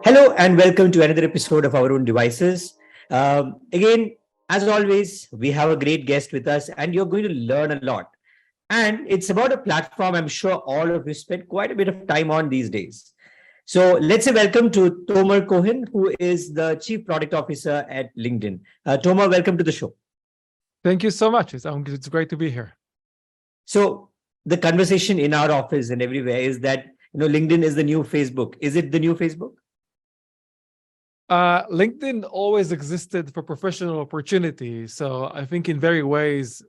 Hello and welcome to another episode of Our Own Devices. Again, as always, we have a great guest with us and you're going to learn a lot. And it's about a platform I'm sure all of you spend quite a bit of time on these days. So let's say welcome to Tomer Cohen, who is the Chief Product Officer at LinkedIn. Tomer, welcome to the show. Thank you so much. It's great to be here. So the conversation in our office and everywhere is that LinkedIn is the new Facebook. Is it the new Facebook? LinkedIn always existed for professional opportunities. So I think in very ways,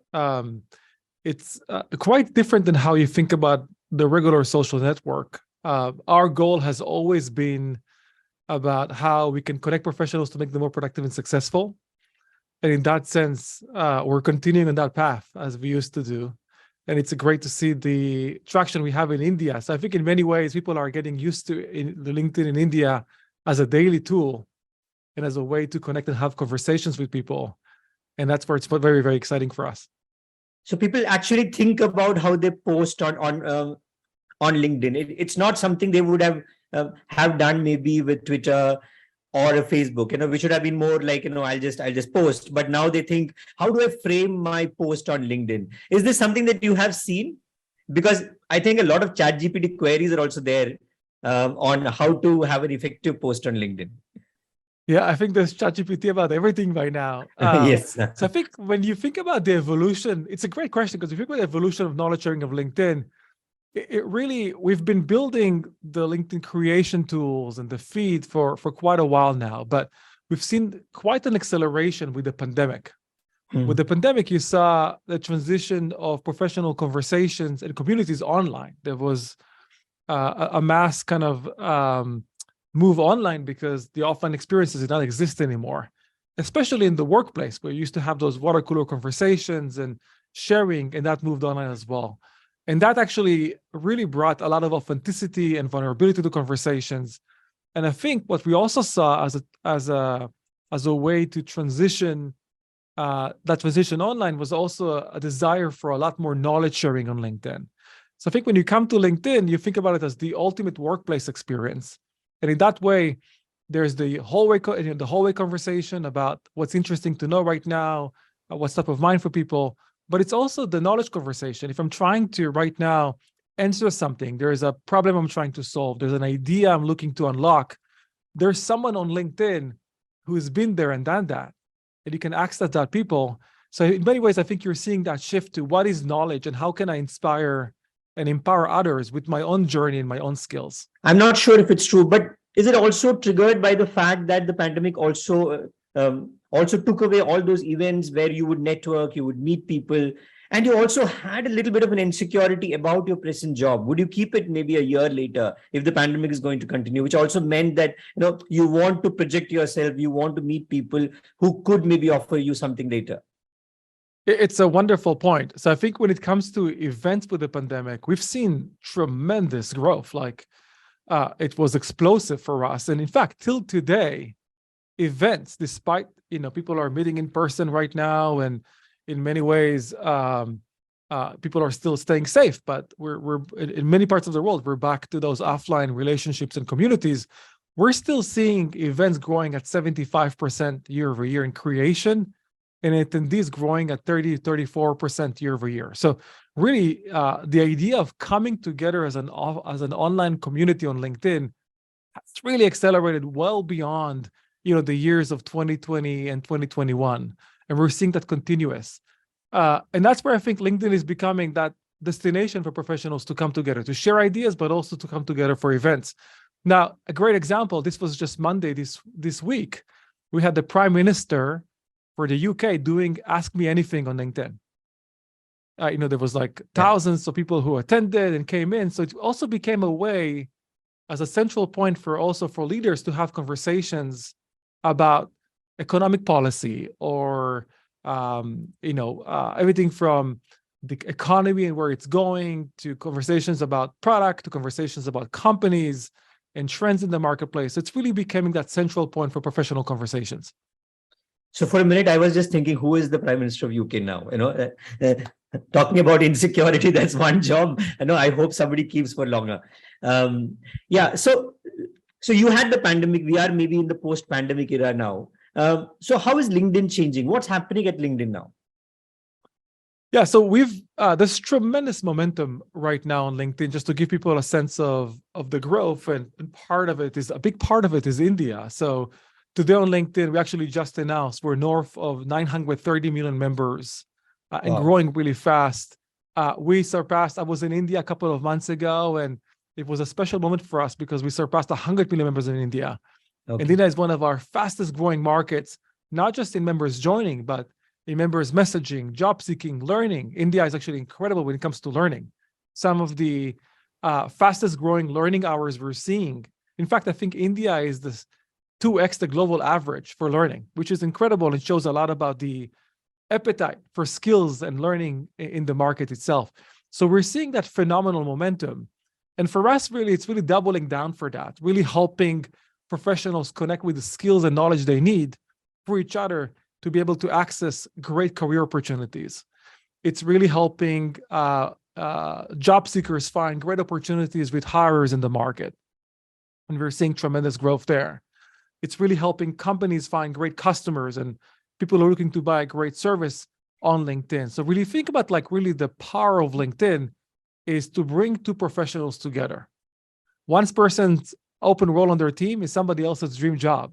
it's quite different than how you think about the regular social network. Our goal has always been about how we can connect professionals to make them more productive and successful. And in that sense, we're continuing on that path as we used to do. And it's great to see the traction we have in India. So I think in many ways, people are getting used to the LinkedIn in India as a daily tool and as a way to connect and have conversations with people. And that's where it's very, very exciting for us. So people actually think about how they post on LinkedIn. It's not something they would have done maybe with Twitter or a Facebook, which should have been more like, I'll just post. But now they think, how do I frame my post on LinkedIn? Is this something that you have seen? Because I think a lot of ChatGPT queries are also there on how to have an effective post on LinkedIn. Yeah, I think there's ChatGPT about everything by now. Yes. So I think when you think about the evolution, it's a great question because if you think about the evolution of knowledge sharing of LinkedIn, we've been building the LinkedIn creation tools and the feed for quite a while now, but we've seen quite an acceleration with the pandemic. With the pandemic, you saw the transition of professional conversations and communities online. There was a mass kind of move online because the offline experiences did not exist anymore, especially in the workplace where you used to have those water cooler conversations and sharing, and that moved online as well. And that actually really brought a lot of authenticity and vulnerability to conversations. And I think what we also saw as a way to transition that transition online was also a desire for a lot more knowledge sharing on LinkedIn. So I think when you come to LinkedIn, you think about it as the ultimate workplace experience. And in that way, there's the hallway conversation about what's interesting to know right now, what's top of mind for people. But it's also the knowledge conversation. If I'm trying to right now answer something, there's a problem I'm trying to solve, there's an idea I'm looking to unlock, there's someone on LinkedIn who's been there and done that, and you can access that people. So in many ways, I think you're seeing that shift to what is knowledge and how can I inspire and empower others with my own journey and my own skills. I'm not sure if it's true, but is it also triggered by the fact that the pandemic also took away all those events where you would network, you would meet people, and you also had a little bit of an insecurity about your present job? Would you keep it maybe a year later if the pandemic is going to continue, which also meant that you want to project yourself, you want to meet people who could maybe offer you something later? It's a wonderful point. So I think when it comes to events with the pandemic, we've seen tremendous growth. It was explosive for us. And in fact, till today, events, despite, people are meeting in person right now, and in many ways, people are still staying safe, but we're in many parts of the world, we're back to those offline relationships and communities. We're still seeing events growing at 75% year over year in creation, and attendees growing at 34% year over year. So really, the idea of coming together as an online community on LinkedIn has really accelerated well beyond the years of 2020 and 2021, and we're seeing that continuous. And that's where I think LinkedIn is becoming that destination for professionals to come together, to share ideas, but also to come together for events. Now, a great example, this was just Monday this week. We had the Prime Minister for the UK doing Ask Me Anything on LinkedIn. There was thousands of people who attended and came in. So it also became a way as a central point for leaders to have conversations about economic policy or, everything from the economy and where it's going to conversations about product, to conversations about companies and trends in the marketplace. It's really becoming that central point for professional conversations. So for a minute, I was just thinking, who is the Prime Minister of UK now? Talking about insecurity, that's one job. I hope somebody keeps for longer. So So you had the pandemic. We are maybe in the post-pandemic era now. So how is LinkedIn changing? What's happening at LinkedIn now? Yeah, so there's tremendous momentum right now on LinkedIn. Just to give people a sense of the growth, and part of it is a big part of it is India. So today on LinkedIn, we actually just announced we're north of 930 million members and Wow. growing really fast. We surpassed. I was in India a couple of months ago, and it was a special moment for us because we surpassed 100 million members in India. Okay. And India is one of our fastest growing markets, not just in members joining, but in members messaging, job seeking, learning. India is actually incredible when it comes to learning. Some of the fastest growing learning hours we're seeing. In fact, I think India is the 2x the global average for learning, which is incredible. It shows a lot about the appetite for skills and learning in the market itself. So we're seeing that phenomenal momentum. And for us, really, it's really doubling down for that, really helping professionals connect with the skills and knowledge they need for each other to be able to access great career opportunities. It's really helping job seekers find great opportunities with hirers in the market. And we're seeing tremendous growth there. It's really helping companies find great customers and people are looking to buy a great service on LinkedIn. So really think about really the power of LinkedIn is to bring two professionals together. One person's open role on their team is somebody else's dream job.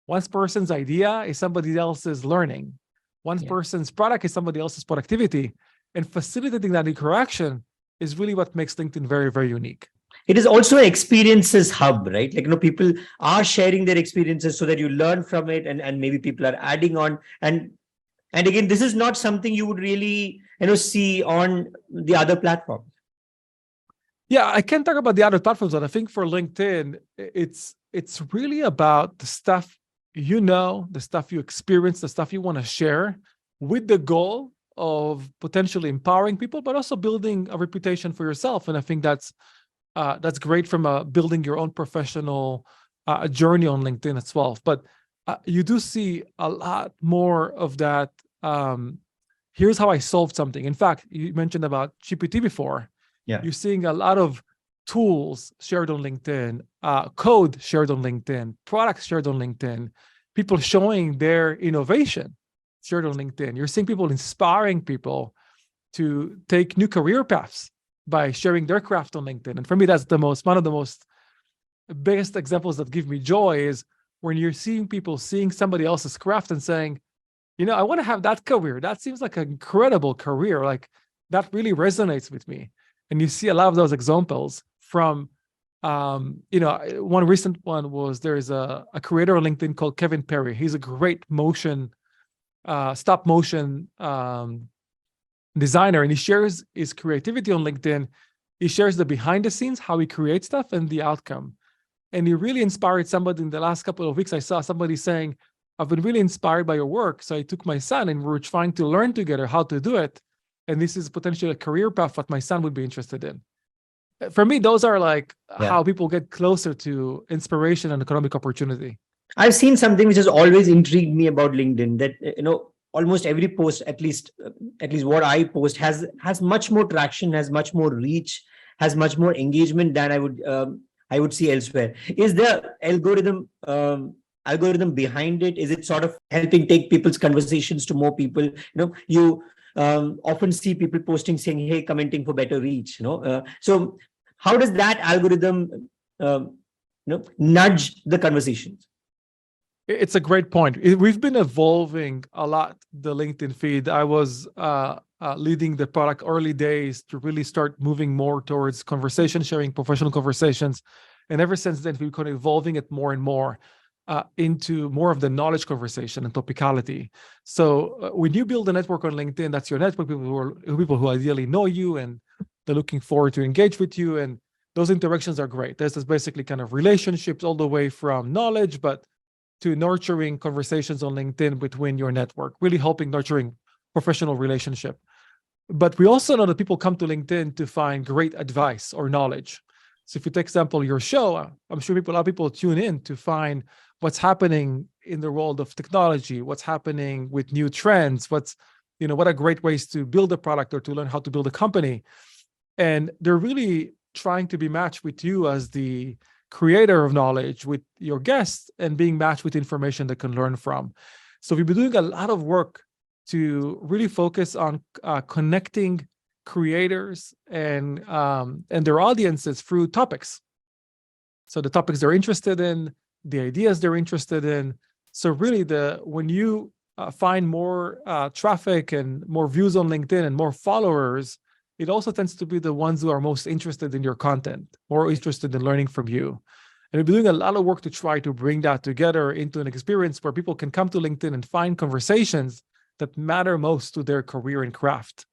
One person's idea is somebody else's learning. One person's product is somebody else's productivity. And facilitating that interaction is really what makes LinkedIn very, very unique. It is also an experiences hub, right? People are sharing their experiences so that you learn from it, and maybe people are adding on. And again, this is not something you would really, see on the other platforms. Yeah, I can't talk about the other platforms, but I think for LinkedIn, it's really about the stuff the stuff you experience, the stuff you want to share, with the goal of potentially empowering people, but also building a reputation for yourself. And I think that's great from building your own professional journey on LinkedIn as well. But you do see a lot more of that. Here's how I solved something. In fact, you mentioned about GPT before. Yeah. You're seeing a lot of tools shared on LinkedIn, code shared on LinkedIn, products shared on LinkedIn, people showing their innovation shared on LinkedIn. You're seeing people inspiring people to take new career paths by sharing their craft on LinkedIn. And for me, that's one of the most biggest examples that give me joy is when you're seeing people seeing somebody else's craft and saying, I want to have that career. That seems like an incredible career. That really resonates with me. And you see a lot of those examples from, one recent one was there's a creator on LinkedIn called Kevin Perry. He's a great stop motion designer, and he shares his creativity on LinkedIn. He shares the behind the scenes, how he creates stuff and the outcome. And he really inspired somebody in the last couple of weeks. I saw somebody saying, I've been really inspired by your work. So I took my son and we were trying to learn together how to do it. And this is potentially a career path that my son would be interested in. For me, those are how people get closer to inspiration and economic opportunity. I've seen something which has always intrigued me about LinkedIn, that, almost every post, at least what I post has much more traction, has much more reach, has much more engagement than I would see elsewhere. Is there algorithm behind it? Is it sort of helping take people's conversations to more people? You often see people posting saying, hey, commenting for better reach, so how does that algorithm nudge the conversations? It's a great point. We've been evolving a lot, the LinkedIn feed. I was leading the product early days to really start moving more towards conversation sharing, professional conversations. And ever since then, we've been evolving it more and more into more of the knowledge conversation and topicality. So when you build a network on LinkedIn, that's your network, people who ideally know you and they're looking forward to engage with you. And those interactions are great. There's basically kind of relationships all the way from knowledge, but to nurturing conversations on LinkedIn between your network, really helping nurturing professional relationship. But we also know that people come to LinkedIn to find great advice or knowledge. So if you take example your show, I'm sure a lot of people tune in to find what's happening in the world of technology, what's happening with new trends, what are great ways to build a product or to learn how to build a company. And they're really trying to be matched with you as the creator of knowledge, with your guests, and being matched with information they can learn from. So we've been doing a lot of work to really focus on connecting creators and their audiences through topics. So the topics they're interested in, the ideas they're interested in. So really, when you find more traffic and more views on LinkedIn and more followers, it also tends to be the ones who are most interested in your content, more interested in learning from you. And we've been doing a lot of work to try to bring that together into an experience where people can come to LinkedIn and find conversations that matter most to their career and craft.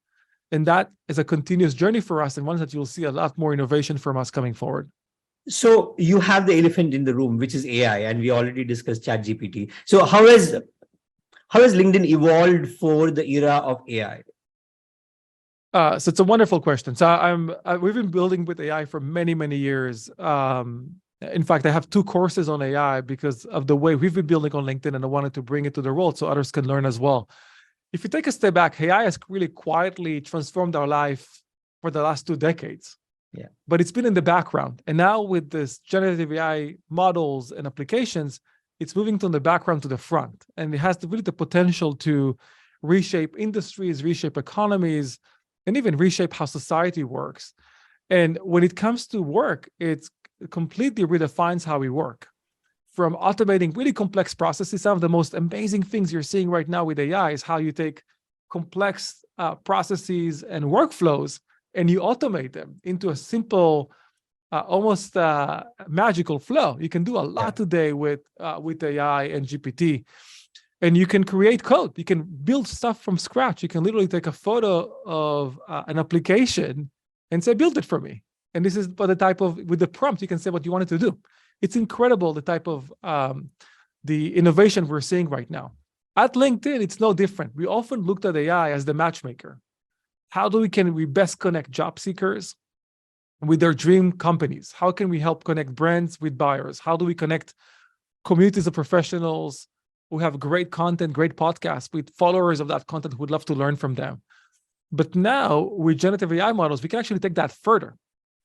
And that is a continuous journey for us, and one that you'll see a lot more innovation from us coming forward. So you have the elephant in the room, which is AI, and we already discussed ChatGPT. So how has LinkedIn evolved for the era of AI? So it's a wonderful question. So we've been building with AI for many, many years. In fact, I have 2 courses on AI because of the way we've been building on LinkedIn, and I wanted to bring it to the world so others can learn as well. If you take a step back, AI has really quietly transformed our life for the last 2 decades. Yeah. But it's been in the background. And now with this generative AI models and applications, it's moving from the background to the front. And it has really the potential to reshape industries, reshape economies, and even reshape how society works. And when it comes to work, it completely redefines how we work. From automating really complex processes, some of the most amazing things you're seeing right now with AI is how you take complex processes and workflows and you automate them into a simple, almost magical flow. You can do a lot today with AI and GPT. And you can create code. You can build stuff from scratch. You can literally take a photo of an application and say, build it for me. And this is with the prompt, you can say what you want it to do. It's incredible the type of the innovation we're seeing right now. At LinkedIn, it's no different. We often looked at AI as the matchmaker. How can we best connect job seekers with their dream companies? How can we help connect brands with buyers? How do we connect communities of professionals who have great content, great podcasts, with followers of that content who would love to learn from them? But now with generative AI models, we can actually take that further.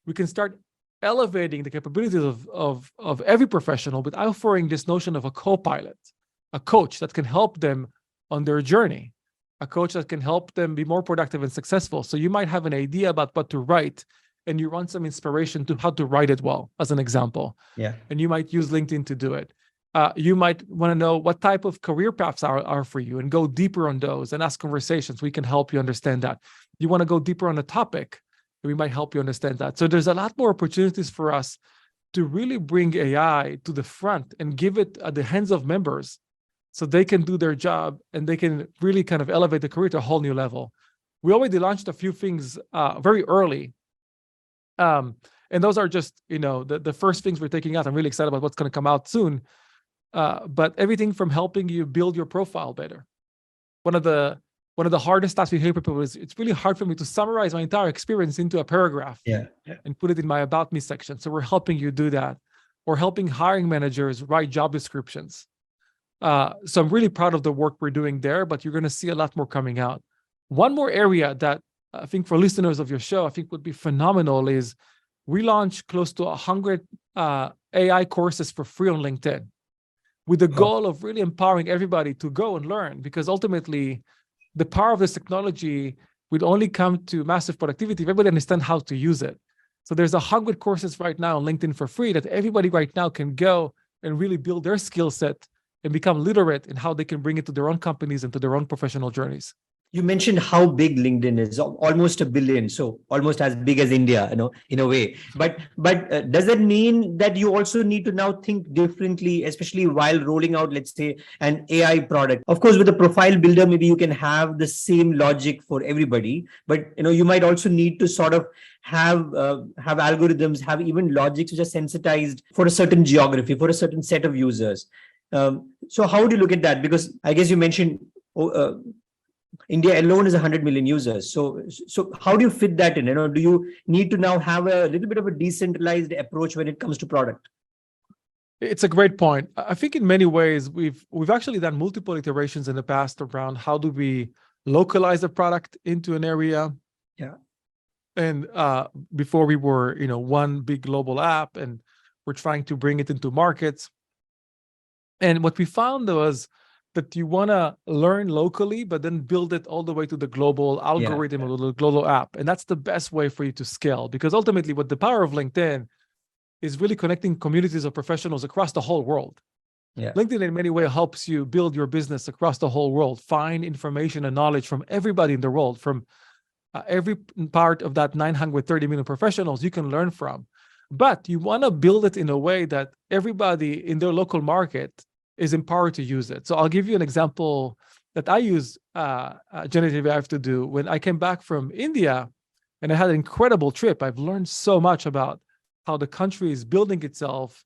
We can start elevating the capabilities of every professional with offering this notion of a co-pilot, a coach that can help them on their journey, a coach that can help them be more productive and successful. So you might have an idea about what to write, and you want some inspiration to how to write it well, as an example. Yeah. And you might use LinkedIn to do it. You might want to know what type of career paths are for you and go deeper on those and ask conversations. We can help you understand that. You want to go deeper on a topic, we might help you understand that. So there's a lot more opportunities for us to really bring AI to the front and give it at the hands of members so they can do their job and they can really kind of elevate the career to a whole new level. We already launched a few things very early. And those are just, the first things we're taking out. I'm really excited about what's going to come out soon. But everything from helping you build your profile better. One of the hardest tasks we hear people is, it's really hard for me to summarize my entire experience into a paragraph and put it in my About Me section. So we're helping you do that, or helping hiring managers write job descriptions. So I'm really proud of the work we're doing there, but you're going to see a lot more coming out. One more area that I think for listeners of your show, I think would be phenomenal is we launched close to 100 AI courses for free on LinkedIn, with the goal of really empowering everybody to go and learn, because ultimately the power of this technology would only come to massive productivity if everybody understands how to use it. So there's 100 courses right now on LinkedIn for free that everybody right now can go and really build their skill set and become literate in how they can bring it to their own companies and to their own professional journeys. You mentioned how big LinkedIn is, almost 1 billion, so almost as big as India, in a way. But does that mean that you also need to now think differently, especially while rolling out, let's say, an AI product? Of course, with a profile builder, maybe you can have the same logic for everybody, but you might also need to sort of have algorithms, have even logics which are sensitized for a certain geography, for a certain set of users. So how do you look at that? Because I guess you mentioned India alone is 100 million users. So how do you fit that in? Do you need to now have a little bit of a decentralized approach when it comes to product? It's a great point. I think in many ways, we've actually done multiple iterations in the past around how do we localize a product into an area. Yeah. And before we were, one big global app, and We're trying to bring it into markets. And what we found was that you want to learn locally, but then build it all the way to the global algorithm or the global app. And that's the best way for you to scale, because ultimately what the power of LinkedIn is really connecting communities of professionals across the whole world. LinkedIn in many ways helps you build your business across the whole world, find information and knowledge from everybody in the world, from every part of that 930 million professionals you can learn from. But you want to build it in a way that everybody in their local market is empowered to use it. So I'll give you an example that I use generative AI to do. When I came back from India and I had an incredible trip, I've learned so much about how the country is building itself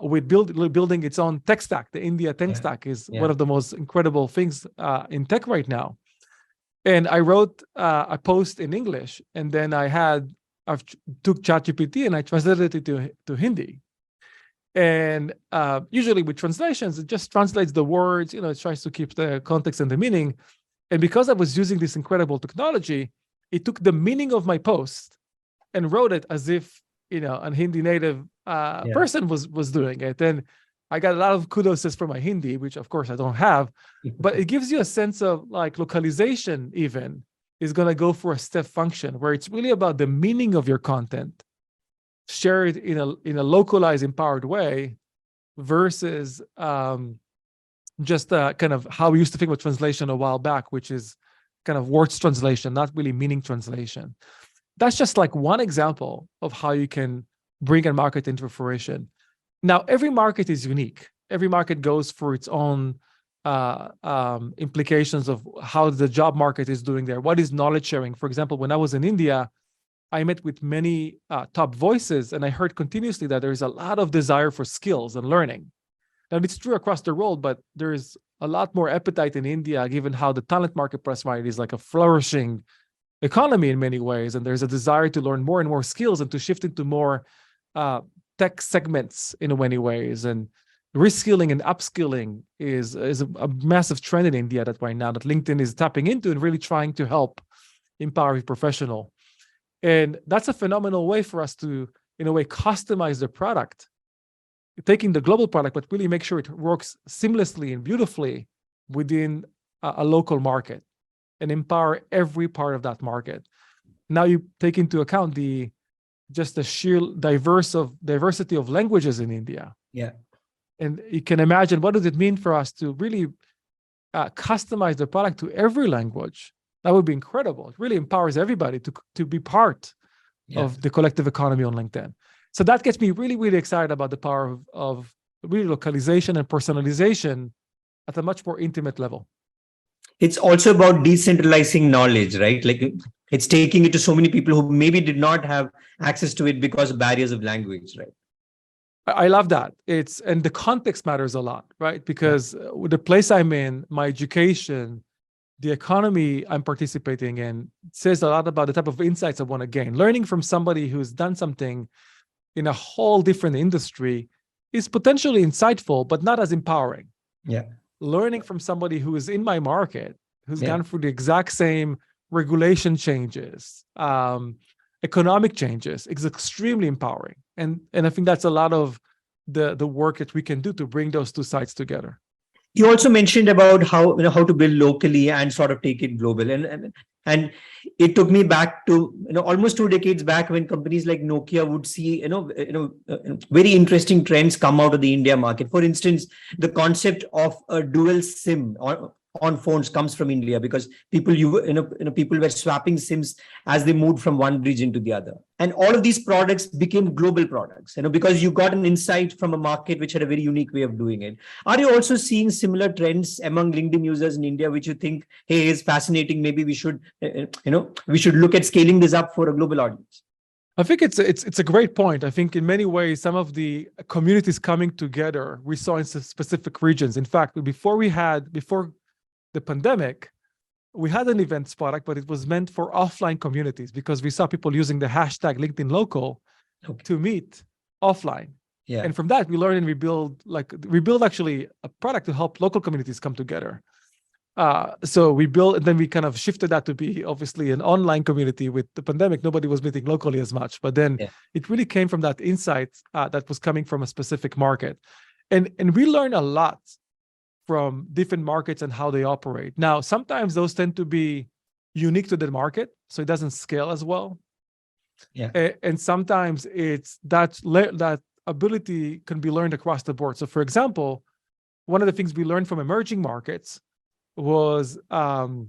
with building its own tech stack. The India tech stack is one of the most incredible things in tech right now. And I wrote a post in English, and then I took ChatGPT and I translated it to Hindi. And usually with translations, it just translates the words, it tries to keep the context and the meaning. And because I was using this incredible technology, it took the meaning of my post and wrote it as if, a Hindi native person was doing it. And I got a lot of kudos for my Hindi, which of course I don't have, but it gives you a sense of like localization even is going to go for a step function where it's really about the meaning of your content, shared in a localized, empowered way versus just kind of how we used to think about translation a while back, which is kind of words translation, not really meaning translation. That's just like one example of how you can bring a market into fruition. Now, every market is unique. Every market goes for its own implications of how the job market is doing there. What is knowledge sharing? For example, when I was in India, I met with many top voices, and I heard continuously that there is a lot of desire for skills and learning. Now, it's true across the world, but there is a lot more appetite in India, given how the talent marketplace is like a flourishing economy in many ways, and there's a desire to learn more and more skills and to shift into more tech segments in many ways. And reskilling and upskilling is a massive trend in India that right now that LinkedIn is tapping into and really trying to help empower a professional. And that's a phenomenal way for us to, in a way, customize the product, taking the global product, but really make sure it works seamlessly and beautifully within a local market and empower every part of that market. Now you take into account the sheer diversity of languages in India. And you can imagine, what does it mean for us to really customize the product to every language? That would be incredible. It really empowers everybody to be part of the collective economy on LinkedIn. So that gets me really, really excited about the power of really localization and personalization at a much more intimate level. It's also about decentralizing knowledge, right? Like it's taking it to so many people who maybe did not have access to it because of barriers of language, right? I love that. And the context matters a lot, right? Because the place I'm in, my education, the economy I'm participating in says a lot about the type of insights I want to gain. Learning from somebody who's done something in a whole different industry is potentially insightful, but not as empowering. Learning from somebody who is in my market, who's gone through the exact same regulation changes, economic changes, is extremely empowering. And I think that's a lot of the work that we can do to bring those two sides together. You also mentioned about how to build locally and sort of take it global, and it took me back to almost 2 decades back when companies like Nokia would see very interesting trends come out of the India market. For instance, the concept of a dual SIM on phones comes from India because people were swapping SIMs as they moved from one region to the other, and all of these products became global products. Because you got an insight from a market which had a very unique way of doing it. Are you also seeing similar trends among LinkedIn users in India, which you think, hey, is fascinating? Maybe we should look at scaling this up for a global audience. I think it's a great point. I think in many ways, some of the communities coming together we saw in specific regions. In fact, before the pandemic, we had an events product, but it was meant for offline communities because we saw people using the hashtag LinkedIn Local to meet offline. And from that, we learned and we build actually a product to help local communities come together. So we built, and then we kind of shifted that to be obviously an online community. With the pandemic, nobody was meeting locally as much, but then it really came from that insight that was coming from a specific market. And we learn a lot from different markets and how they operate. Now, sometimes those tend to be unique to the market, so it doesn't scale as well. And sometimes it's that ability can be learned across the board. So for example, one of the things we learned from emerging markets was the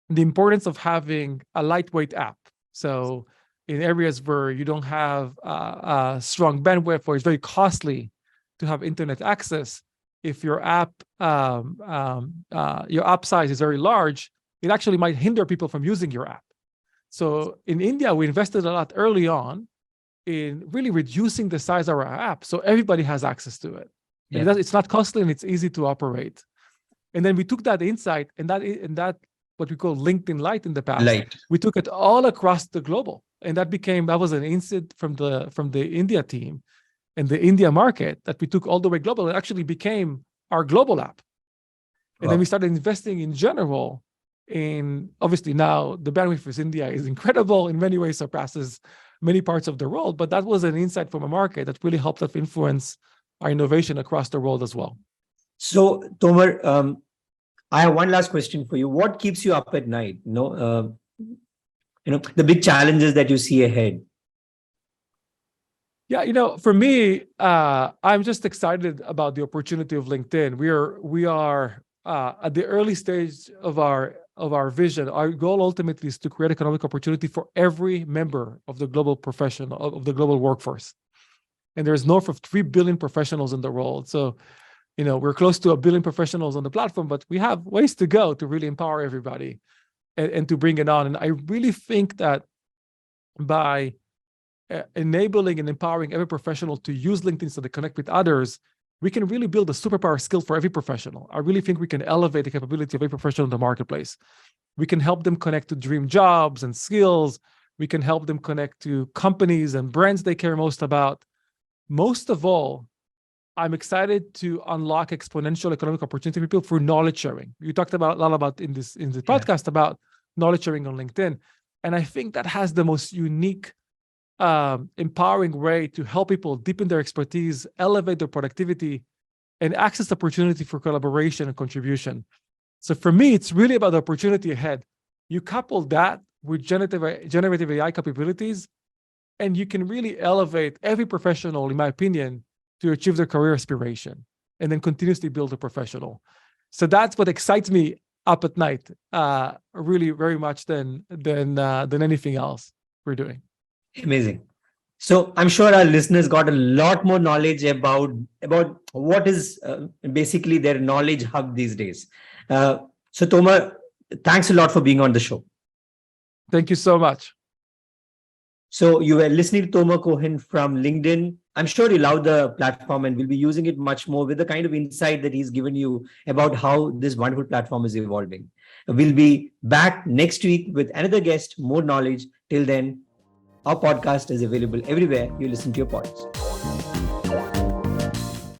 importance of having a lightweight app. So in areas where you don't have a strong bandwidth, or it's very costly to have internet access, if your app size is very large, it actually might hinder people from using your app. So in India, we invested a lot early on in really reducing the size of our app so everybody has access to it. And it's not costly and it's easy to operate. And then we took that insight and that what we call LinkedIn Lite in the past. We took it all across the global, and that was an insight from the India team and the India market that we took all the way global. It actually became our global app. And then we started investing in general. In obviously now the bandwidth for India is incredible, in many ways surpasses many parts of the world, but that was an insight from a market that really helped us influence our innovation across the world as well. So Tomer, I have one last question for you. What keeps you up at night? The big challenges that you see ahead. Yeah, for me, I'm just excited about the opportunity of LinkedIn. We are at the early stage of our vision. Our goal ultimately is to create economic opportunity for every member of the global of the global workforce. And there's north of 3 billion professionals in the world. So, we're close to 1 billion professionals on the platform, but we have ways to go to really empower everybody and to bring it on. And I really think that by enabling and empowering every professional to use LinkedIn so they connect with others, we can really build a superpower skill for every professional. I really think we can elevate the capability of every professional in the marketplace. We can help them connect to dream jobs and skills. We can help them connect to companies and brands they care most about. Most of all, I'm excited to unlock exponential economic opportunity for people through knowledge sharing. You talked a lot about in the podcast about knowledge sharing on LinkedIn. And I think that has the most unique, empowering way to help people deepen their expertise, elevate their productivity, and access opportunity for collaboration and contribution. So for me, it's really about the opportunity ahead. You couple that with generative AI capabilities, and you can really elevate every professional, in my opinion, to achieve their career aspiration and then continuously build a professional. So that's what excites me up at night, really very much than anything else we're doing. Amazing. So I'm sure our listeners got a lot more knowledge about what is basically their knowledge hub these days. So Tomer, thanks a lot for being on the show. Thank you so much. So you were listening to Tomer Cohen from LinkedIn. I'm sure you love the platform and will be using it much more with the kind of insight that he's given you about how this wonderful platform is evolving. We'll be back next week with another guest, more knowledge. Till then, our podcast is available everywhere you listen to your podcasts.